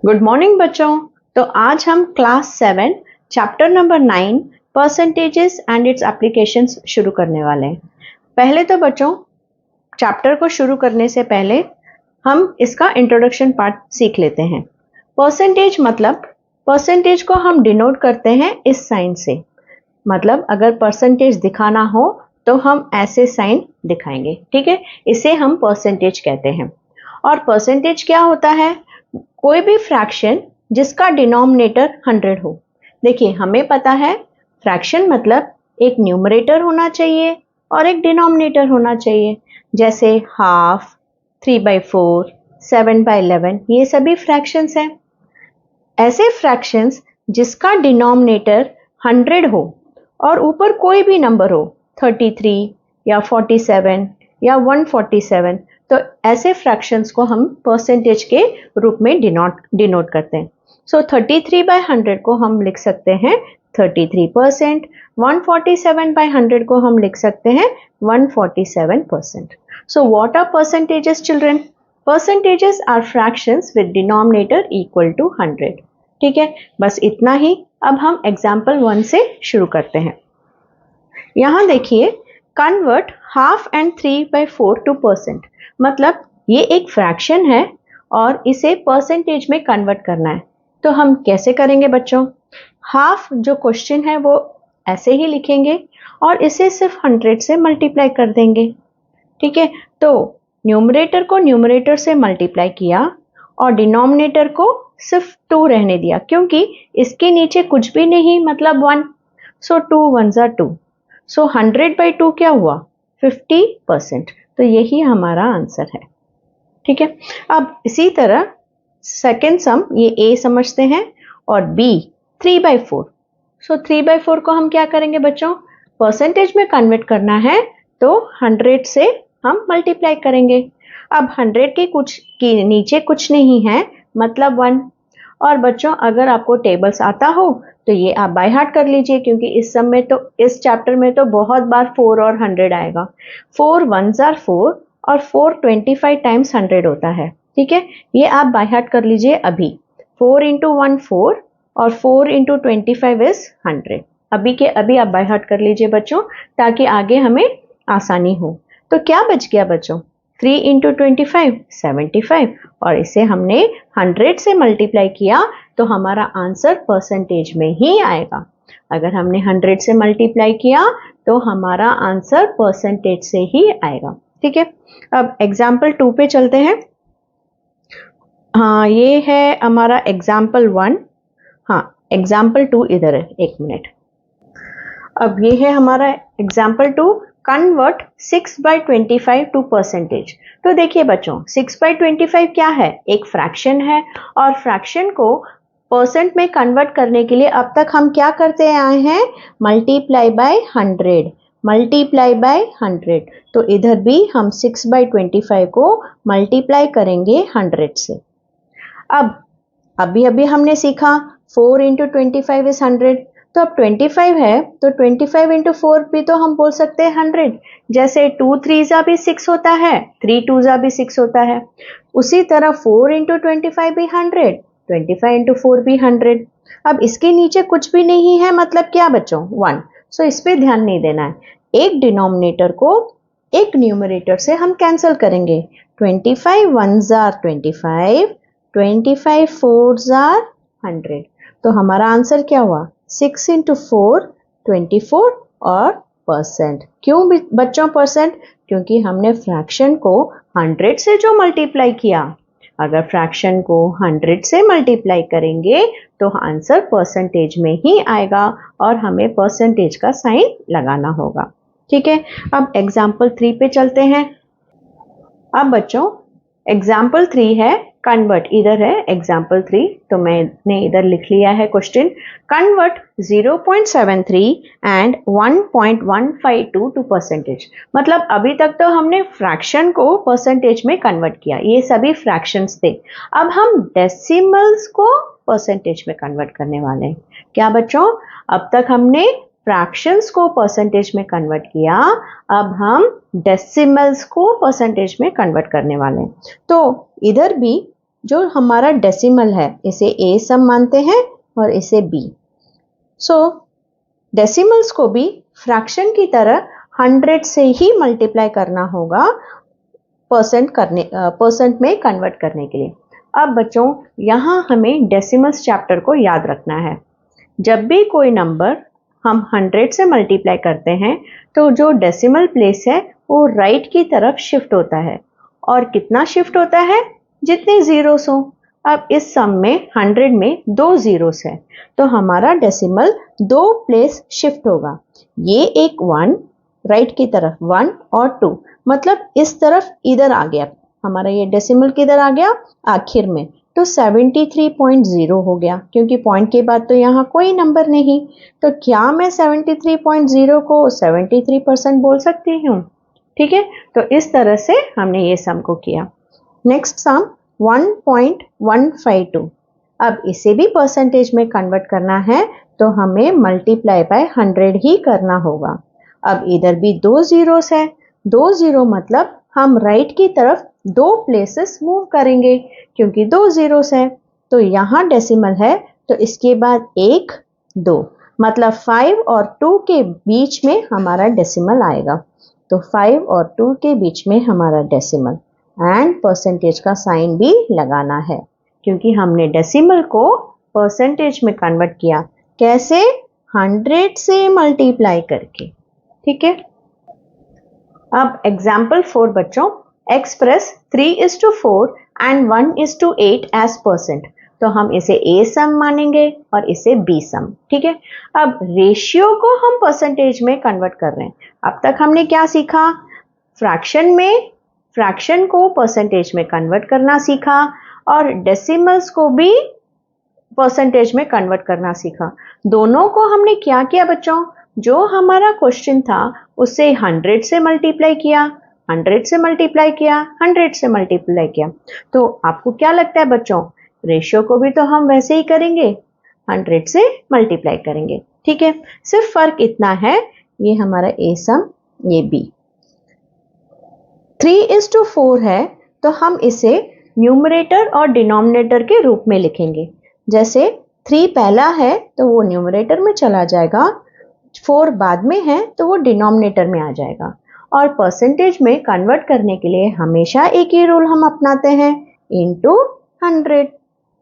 Good morning बच्चों। तो आज हम class 7 chapter number 9 percentages and it's applications शुरू करने वाले हैं। पहले तो बच्चों चैप्टर को शुरू करने से पहले हम इसका इंट्रोडक्शन पार्ट सीख लेते हैं। परसेंटेज मतलब परसेंटेज को हम डिनोट करते हैं इस साइन से। मतलब अगर परसेंटेज दिखाना हो तो हम ऐसे साइन दिखाएंगे, ठीक है। इसे हम परसेंटेज कहते हैं। और परसेंटेज क्या होता है? कोई भी फ्रैक्शन जिसका डिनोमिनेटर 100 हो। देखिए हमें पता है फ्रैक्शन मतलब एक न्यूमरेटर होना चाहिए और एक डिनोमिनेटर होना चाहिए। जैसे हाफ, 3/4, 7/11 ये सभी फ्रैक्शंस हैं। ऐसे फ्रैक्शंस जिसका डिनोमिनेटर 100 हो और ऊपर कोई भी नंबर हो, 33 या 47 या 147, तो ऐसे फ्रैक्शंस को हम परसेंटेज के रूप में डिनोट करते हैं। सो 33/100 को हम लिख सकते हैं 33%, 147/100 को हम लिख सकते हैं 147%। So what are percentages children? Percentages are fractions with denominator equal to 100। ठीक है, बस इतना ही। अब हम एग्जाम्पल 1 से शुरू करते हैं। यहां देखिए, convert half and 3/4 two percent. मतलब ये एक फ्रैक्शन है और इसे परसेंटेज में कन्वर्ट करना है। तो हम कैसे करेंगे बच्चों? हाफ जो क्वेश्चन है वो ऐसे ही लिखेंगे और इसे सिर्फ 100 से मल्टीप्लाई कर देंगे। ठीक है, तो न्यूमरेटर को न्यूमरेटर से मल्टीप्लाई किया और डिनोमिनेटर को सिर्फ 2 रहने दिया, क्योंकि इसके नीचे कुछ भी नहीं, मतलब 1। सो 2 1s are 2। सो 100/2 क्या हुआ? 50%। तो यही हमारा आंसर है। ठीक है, अब इसी तरह सेकेंड सम, ये ए समझते हैं, और बी 3/4। सो 3/4 को हम क्या करेंगे बच्चों? परसेंटेज में कन्वर्ट करना है तो 100 से हम मल्टीप्लाई करेंगे। अब 100 के नीचे कुछ नहीं है, मतलब 1। और बच्चों अगर आपको टेबल्स आता हो तो ये आप बाय हार्ट कर लीजिए, क्योंकि इस सम में तो, इस चैप्टर में तो बहुत बार 4 और 100 आएगा। 4 1s are 4 और 4 25 टाइम्स 100 होता है। ठीक है, ये आप बाय हार्ट कर लीजिए अभी। 4 × 1 4 और 4 × 25 इज 100। अभी के अभी आप बाय हार्ट कर लीजिए बच्चों, ताकि आगे हमें आसानी हो। तो क्या बच गया बच्चों? 3 × 25 75, और इसे हमने 100 से मल्टीप्लाई किया तो हमारा आंसर परसेंटेज में ही आएगा। अगर हमने 100 से मल्टीप्लाई किया तो हमारा आंसर परसेंटेज से ही आएगा। ठीक है, अब एग्जाम्पल 2 पे चलते हैं। हाँ, ये है हमारा एग्जाम्पल 1। हाँ, एग्जाम्पल 2 इधर है, एक मिनट। अब ये है हमारा एग्जाम्पल 2, कन्वर्ट 6/25 टू परसेंटेज। तो देखिए बच्चों, 6/25 क्या है? एक फ्रैक्शन है, और फ्रैक्शन को परसेंट में कन्वर्ट करने के लिए अब तक हम क्या करते आए हैं? Multiply by 100, multiply by 100। तो इधर भी हम 6/25 को मल्टीप्लाई करेंगे 100 से। अब अभी हमने सीखा 4 × 25 इज 100। तो अब 25 है तो 25 × 4 भी तो हम बोल सकते हैं 100। जैसे 2 3s भी 6 होता है, 3 2s भी 6 होता है। उसी तरह 4 × 25 भी 100, 25 × 4 भी 100। अब इसके नीचे कुछ भी नहीं है, मतलब क्या बच्चों? 1। सो इस पे ध्यान नहीं देना है। एक डिनोमिनेटर को एक न्यूमरेटर से हम कैंसिल करेंगे। 25 1s are 25, 25 4s are 100। तो हमारा आंसर क्या हुआ? 6 × 4 24 और परसेंट। क्यों बच्चों परसेंट? क्योंकि हमने फ्रैक्शन को 100 से जो मल्टीप्लाई किया। अगर फ्रैक्शन को 100 से मल्टीप्लाई करेंगे तो आंसर परसेंटेज में ही आएगा और हमें परसेंटेज का साइन लगाना होगा। ठीक है, अब एग्जाम्पल 3 पे चलते हैं। अब बच्चों एग्जाम्पल 3 है कन्वर्ट, इधर है एग्जाम्पल 3, तो मैंने इधर लिख लिया है question. Convert 0.73 and 1.152 to percentage. मतलब अभी तक तो हमने फ्रैक्शन को परसेंटेज में कन्वर्ट किया, ये सभी फ्रैक्शंस थे। अब हम डेसिमल्स को परसेंटेज में कन्वर्ट करने वाले हैं। क्या बच्चों? अब तक हमने फ्रैक्शंस को परसेंटेज में कन्वर्ट किया, अब हम डेसिमल्स को परसेंटेज में कन्वर्ट करने वाले हैं। तो इधर भी जो हमारा डेसिमल है इसे ए सम मानते हैं और इसे बी। सो डेसिमल्स को भी फ्रैक्शन की तरह 100 से ही मल्टीप्लाई करना होगा परसेंट में कन्वर्ट करने के लिए। अब बच्चों यहाँ हमें डेसिमल्स चैप्टर को याद रखना है। जब भी कोई नंबर हम 100 से मल्टीप्लाई करते हैं तो जो डेसिमल प्लेस है वो राइट की तरफ शिफ्ट होता है। और कितना शिफ्ट होता है? जितने जीरोस हो। अब इस सम में 100 में 2 जीरोस है तो हमारा डेसिमल 2 प्लेस शिफ्ट होगा। ये एक 1 राइट की तरफ 1 और 2 मतलब इस तरफ इधर आ गया हमारा ये डेसिमल किधर आ गया आखिर में, तो 73.0 हो गया क्योंकि पॉइंट के बाद तो यहाँ कोई नंबर नहीं। तो क्या मैं 73.0 को 73% बोल सकती हूँ? ठीक है, तो इस तरह से हमने ये सम को किया। Next sum 1.152। अब इसे भी परसेंटेज में कन्वर्ट करना है तो हमें मल्टीप्लाई बाय 100 ही करना होगा। अब इधर भी 2 जीरोस है, 2 जीरो मतलब हम राइट की तरफ 2 प्लेसेस मूव करेंगे क्योंकि 2 जीरोस है। तो यहाँ डेसिमल है तो इसके बाद 1 2 मतलब 5 और 2 के बीच में हमारा डेसिमल आएगा। तो 5 और 2 के बीच में हमारा डेसिमल एंड परसेंटेज का साइन भी लगाना है क्योंकि हमने डेसिमल को परसेंटेज में कन्वर्ट किया। कैसे? 100 से मल्टीप्लाई करके। ठीक है, अब एग्जाम्पल 4 बच्चों, एक्सप्रेस 3:4 एंड 1:8 एज परसेंट। तो हम इसे ए सम मानेंगे और इसे बी सम। ठीक है, अब रेशियो को हम परसेंटेज में कन्वर्ट कर रहे हैं। अब तक हमने क्या सीखा? फ्रैक्शन को परसेंटेज में कन्वर्ट करना सीखा और डेसिमल्स को भी परसेंटेज में कन्वर्ट करना सीखा। दोनों को हमने क्या किया बच्चों? जो हमारा क्वेश्चन था उससे 100 से मल्टीप्लाई किया, 100 से मल्टीप्लाई किया, 100 से मल्टीप्लाई किया। तो आपको क्या लगता है बच्चों? रेशियो को भी तो हम वैसे ही करेंगे, 100 से मल्टीप्लाई करेंगे। ठीक है, सिर्फ फर्क इतना है, ये हमारा ए सम, ये बी। 3:4 है तो हम इसे न्यूमरेटर और डिनोमिनेटर के रूप में लिखेंगे। जैसे 3 पहला है तो वो न्यूमरेटर में चला जाएगा, 4 बाद में है तो वो डिनोमिनेटर में आ जाएगा। और परसेंटेज में कन्वर्ट करने के लिए हमेशा एक ही रूल हम अपनाते हैं, इनटू 100।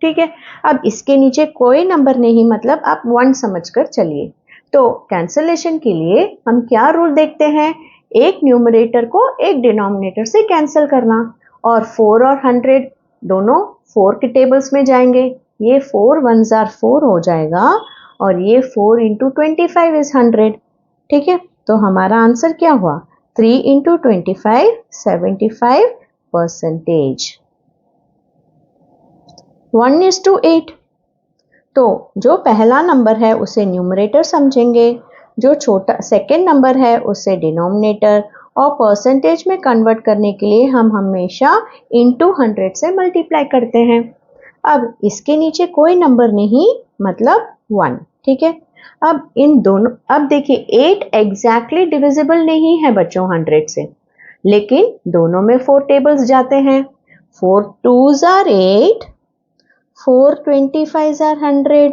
ठीक है, अब इसके नीचे कोई नंबर नहीं मतलब आप 1 समझकर चलिए। तो कैंसलेशन के लिए हम क्या रूल देखते हैं? एक न्यूमरेटर को एक डिनोमिनेटर से कैंसिल करना। और 4 और 100 दोनों 4 के टेबल्स में जाएंगे। ये 4 1s are 4 हो जाएगा और ये 4 into 25 is 100। ठीक है, तो हमारा आंसर क्या हुआ? 3 into 25 75%। 1:8। तो जो पहला नंबर है उसे न्यूमरेटर समझेंगे, जो छोटा सेकेंड नंबर है उसे डिनोमिनेटर, और परसेंटेज में कन्वर्ट करने के लिए हम हमेशा इंटू 100 से मल्टीप्लाई करते हैं। अब इसके नीचे कोई नंबर नहीं मतलब 1। ठीक है, अब इन दोनों, अब देखिए 8 एग्जैक्टली डिविजिबल नहीं है बच्चों 100 से, लेकिन दोनों में 4 टेबल्स जाते हैं। 4 2s are 8, 4 25s are 100।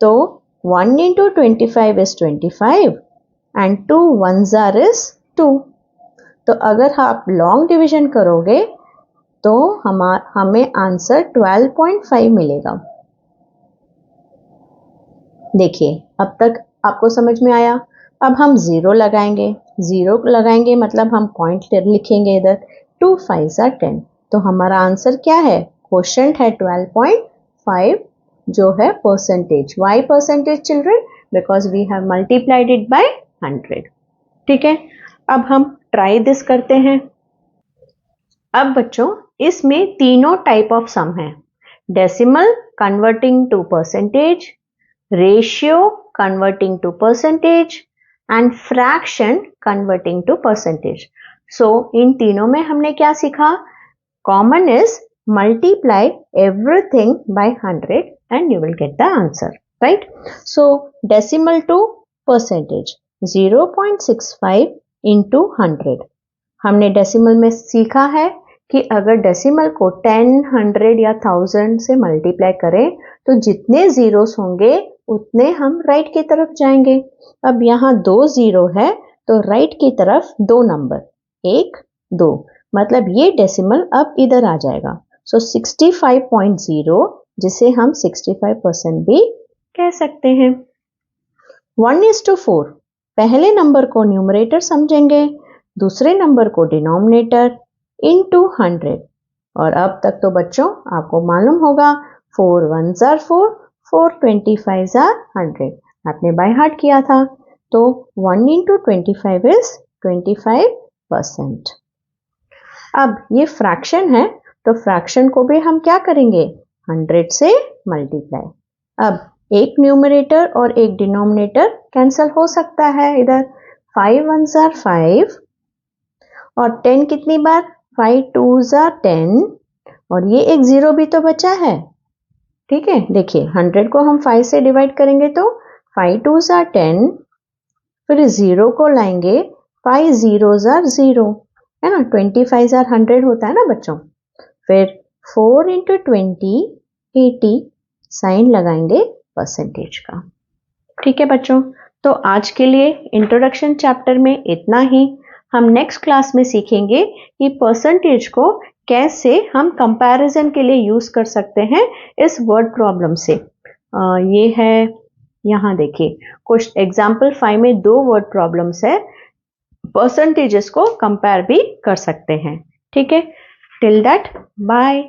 तो 1 into 25 is 25 and 2 1s are is 2। तो अगर आप लॉन्ग डिवीजन करोगे तो हमें आंसर 12.5 मिलेगा। देखिए अब तक आपको समझ में आया। अब हम 0 लगाएंगे, 0 लगाएंगे मतलब हम पॉइंट लिखेंगे इधर, 2 5s are 10। तो हमारा आंसर क्या है? क्वोशिएंट है 12.5 जो है percentage. Why percentage children? Because we have multiplied it by 100। ठीक है, अब हम ट्राई दिस करते हैं। अब बच्चों इसमें तीनों टाइप ऑफ सम है, decimal converting to percentage, ratio converting to percentage and fraction converting to percentage. So इन तीनों में हमने क्या सीखा? Common is multiply everything by 100 and you will get the answer, right? So decimal to percentage 0.65 into 100। हमने decimal में सीखा है कि अगर डेसिमल को 10, 100 या 1000 से मल्टीप्लाई करें तो जितने जीरोस होंगे उतने हम राइट की तरफ जाएंगे। अब यहाँ 2 जीरो है तो राइट की तरफ 2 नंबर, 1, 2, मतलब ये डेसिमल अब इधर आ जाएगा। सो 65.0 जिसे हम 65% भी कह सकते हैं। 1:4 पहले नंबर को न्यूमरेटर समझेंगे, दूसरे नंबर को डिनोमिनेटर इनटू 100। और अब तक तो बच्चों आपको मालूम होगा 4 1s are 4, 4 25s are 100, आपने बाय हार्ट किया था। तो 1 into 25 is 25%। अब ये फ्रैक्शन है तो फ्रैक्शन को भी हम क्या करेंगे, 100 से मल्टीप्लाई। अब एक न्यूमरेटर और एक डिनोमिनेटर कैंसिल हो सकता है इधर। 5 1s are 5 और 10 कितनी बार, 5 2s are 10 और ये एक जीरो भी तो बचा है। ठीक है, देखिए 100 को हम 5 से डिवाइड करेंगे तो 5 2s are 10, फिर जीरो को लाएंगे 5 0s are 0, है ना, 25 are 100 होता है ना बच्चों। फिर 4 into 20 80, साइन लगाएंगे परसेंटेज का। ठीक है बच्चों, तो आज के लिए इंट्रोडक्शन चैप्टर में इतना ही। हम नेक्स्ट क्लास में सीखेंगे कि परसेंटेज को कैसे हम कंपैरिजन के लिए यूज कर सकते हैं इस वर्ड प्रॉब्लम से। ये है, यहाँ देखिए कुछ एग्जाम्पल 5 में 2 वर्ड प्रॉब्लम्स है, परसेंटेजेस को कंपेयर भी कर सकते हैं। ठीक है, टिल दैट बाय।